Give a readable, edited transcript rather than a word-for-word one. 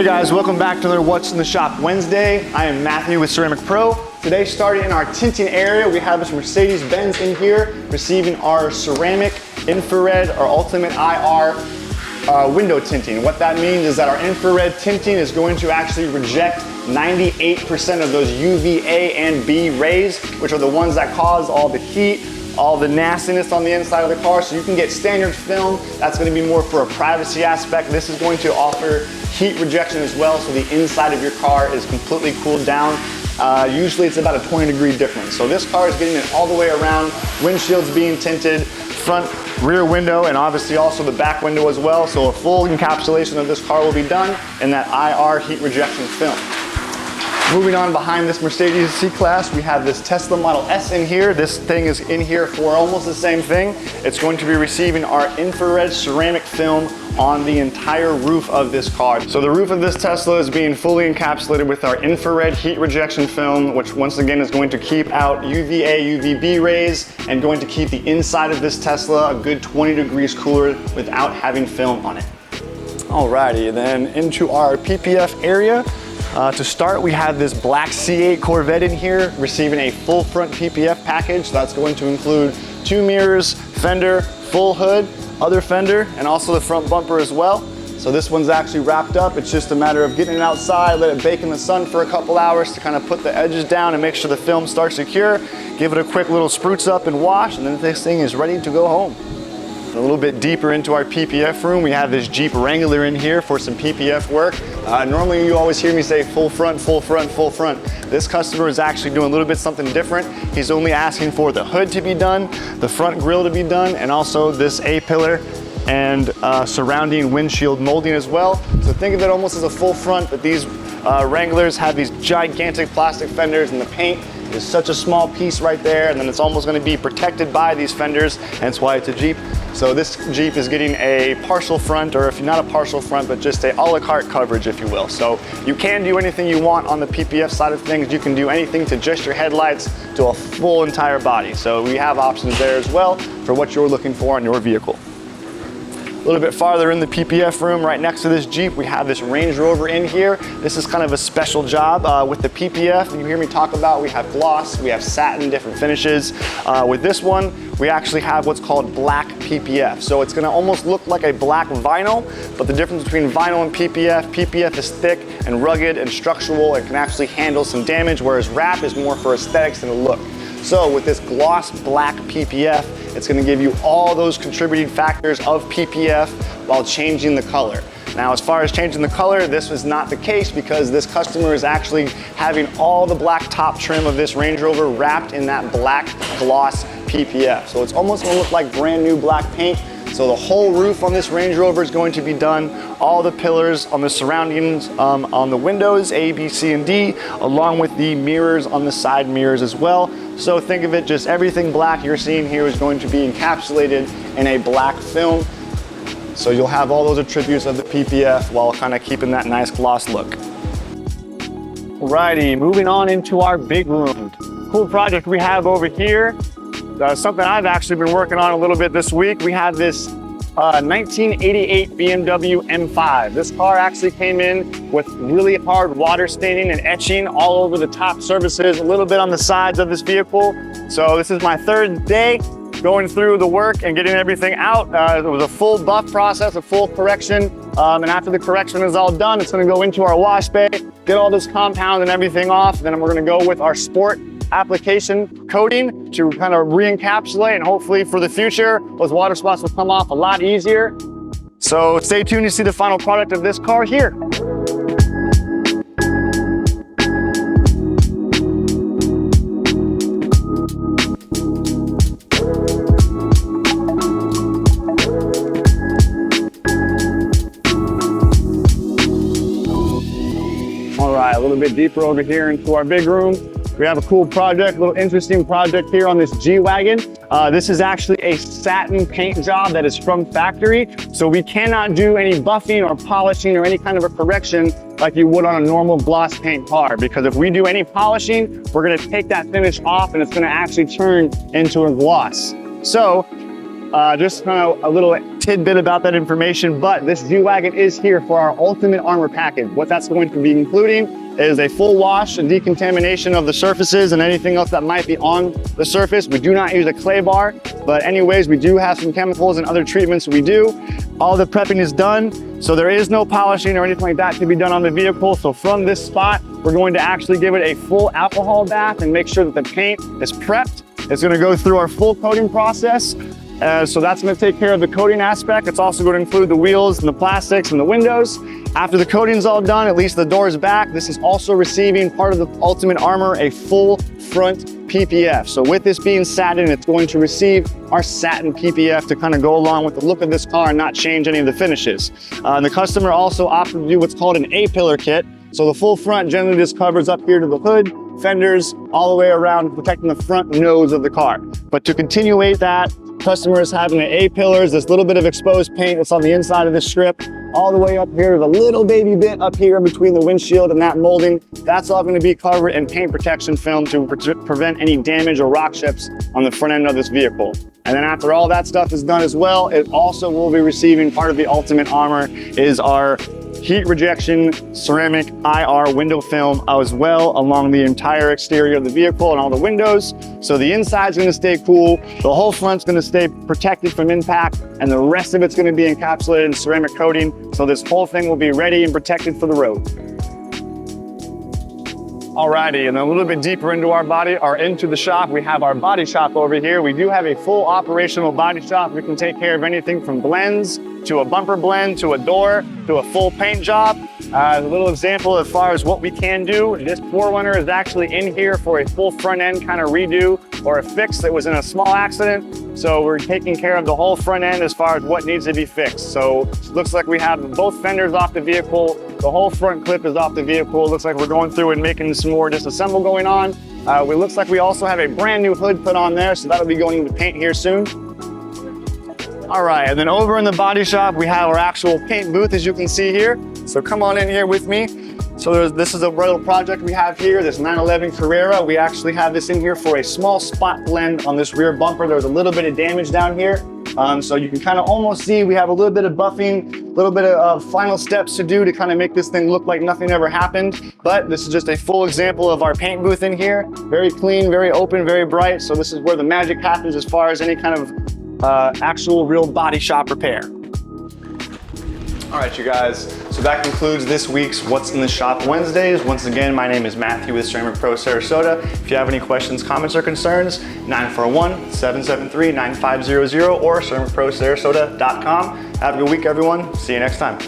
guys, welcome back to another What's in the Shop Wednesday. I am Matthew with Ceramic Pro. Today, starting in our tinting area, we have this Mercedes-Benz in here receiving our ceramic infrared or ultimate IR window tinting. What that means is that our infrared tinting is going to actually reject 98% of those UVA and B rays, which are the ones that cause all the heat, all the nastiness on the inside of the car. So you can get standard film. That's going to be more for a privacy aspect. This is going to offer heat rejection as well, so the inside of your car is completely cooled down. Usually it's about a 20-degree difference. So this car is getting it all the way around, windshields being tinted, front, rear window, and obviously also the back window as well. So a full encapsulation of this car will be done in that IR heat rejection film. Moving on behind this Mercedes C-Class, we have this Tesla Model S in here. This thing is in here for almost the same thing. It's going to be receiving our infrared ceramic film on the entire roof of this car. So the roof of this Tesla is being fully encapsulated with our infrared heat rejection film, which once again is going to keep out UVA, UVB rays, and going to keep the inside of this Tesla a good 20 degrees cooler without having film on it. Alrighty, then into our PPF area. To start, we have this black C8 Corvette in here receiving a full front PPF package. That's going to include 2 mirrors, fender, full hood, other fender, and also the front bumper as well. So this one's actually wrapped up. It's just a matter of getting it outside, let it bake in the sun for a couple hours to kind of put the edges down and make sure the film starts secure. Give it a quick little spruce up and wash, and then this thing is ready to go home. A little bit deeper into our PPF room, we have this Jeep Wrangler in here for some PPF work. Normally you always hear me say full front, full front, full front. This customer is actually doing a little bit something different. He's only asking for the hood to be done, the front grille to be done, and also this A-pillar and surrounding windshield molding as well. So think of it almost as a full front, but these Wranglers have these gigantic plastic fenders, and the paint is such a small piece right there, and then it's almost going to be protected by these fenders, hence why it's a Jeep. So this Jeep is getting a partial front, or if not a partial front, but just a a la carte coverage, if you will. So you can do anything you want on the PPF side of things. You can do anything to just your headlights to a full entire body. So we have options there as well for what you're looking for on your vehicle. A little bit farther in the PPF room, right next to this Jeep, we have this Range Rover in here. This is kind of a special job with the PPF. You hear me talk about, we have gloss, we have satin, different finishes. With this one, we actually have what's called black PPF. So it's gonna almost look like a black vinyl, but the difference between vinyl and PPF is thick and rugged and structural and can actually handle some damage, whereas wrap is more for aesthetics and a look. So with this gloss black PPF, it's going to give you all those contributing factors of PPF while changing the color. Now, as far as changing the color, this was not the case because this customer is actually having all the black top trim of this Range Rover wrapped in that black gloss PPF. So it's almost going to look like brand new black paint. So the whole roof on this Range Rover is going to be done, all the pillars on the surroundings, on the windows, A, B, C, and D, along with the mirrors on the side mirrors as well. So think of it, just everything black you're seeing here is going to be encapsulated in a black film. So you'll have all those attributes of the PPF while kind of keeping that nice gloss look. Alrighty, moving on into our big room. Cool project we have over here. Something I've actually been working on a little bit this week. We have this 1988 BMW M5. This car actually came in with really hard water staining and etching all over the top surfaces, a little bit on the sides of this vehicle. So this is my third day going through the work and getting everything out. It was a full buff process, a full correction. And after the correction is all done, it's gonna go into our wash bay, get all this compound and everything off. Then we're gonna go with our sport application coating to kind of re-encapsulate, and hopefully for the future, those water spots will come off a lot easier. So stay tuned to see the final product of this car here. All right, a little bit deeper over here into our big room. We have a cool project, a little interesting project here on this G-Wagon. This is actually a satin paint job that is from factory. So we cannot do any buffing or polishing or any kind of a correction like you would on a normal gloss paint car. Because if we do any polishing, we're gonna take that finish off and it's gonna actually turn into a gloss. So just kind of a little tidbit about that information, but this G-Wagon is here for our Ultimate Armor package. What that's going to be including is a full wash and decontamination of the surfaces and anything else that might be on the surface. We do not use a clay bar, but anyways, we do have some chemicals and other treatments we do. All the prepping is done, so there is no polishing or anything like that to be done on the vehicle. So from this spot, we're going to actually give it a full alcohol bath and make sure that the paint is prepped. It's gonna go through our full coating process. So that's gonna take care of the coating aspect. It's also gonna include the wheels and the plastics and the windows. After the coating's all done, at least the door's back, this is also receiving part of the Ultimate Armor, a full front PPF. So with this being satin, it's going to receive our satin PPF to kind of go along with the look of this car and not change any of the finishes. The customer also opted to do what's called an A-pillar kit. So the full front generally just covers up here to the hood, fenders, all the way around, protecting the front nose of the car. But to continuate that, customers having the A-pillars, this little bit of exposed paint that's on the inside of this strip, all the way up here, the little baby bit up here between the windshield and that molding, that's all gonna be covered in paint protection film to prevent any damage or rock chips on the front end of this vehicle. And then after all that stuff is done as well, it also will be receiving part of the Ultimate Armor is our heat rejection ceramic IR window film as well along the entire exterior of the vehicle and all the windows. So the inside's gonna stay cool, the whole front's gonna stay protected from impact, and the rest of it's gonna be encapsulated in ceramic coating. So this whole thing will be ready and protected for the road. Alrighty, and a little bit deeper into the shop, we have our body shop over here. We do have a full operational body shop. We can take care of anything from blends to a bumper blend, to a door, to a full paint job. A little example as far as what we can do. This 4Runner is actually in here for a full front end kind of redo or a fix that was in a small accident. So we're taking care of the whole front end as far as what needs to be fixed. So it looks like we have both fenders off the vehicle. The whole front clip is off the vehicle. It looks like we're going through and making some more disassemble going on. It looks like we also have a brand new hood put on there, so that'll be going into paint here soon. All right, and then over in the body shop, we have our actual paint booth, as you can see here. So come on in here with me. So this is a little project we have here, this 911 Carrera. We actually have this in here for a small spot blend on this rear bumper. There's a little bit of damage down here. So you can kind of almost see we have a little bit of buffing, a little bit of final steps to do to kind of make this thing look like nothing ever happened. But this is just a full example of our paint booth in here. Very clean, very open, very bright. So this is where the magic happens as far as any kind of actual real body shop repair. All right, you guys, so that concludes this week's What's in the Shop Wednesdays. Once again, my name is Matthew with Ceramic Pro Sarasota. If you have any questions, comments, or concerns, 941-773-9500 or ceramicprosarasota.com. Have a good week, everyone. See you next time.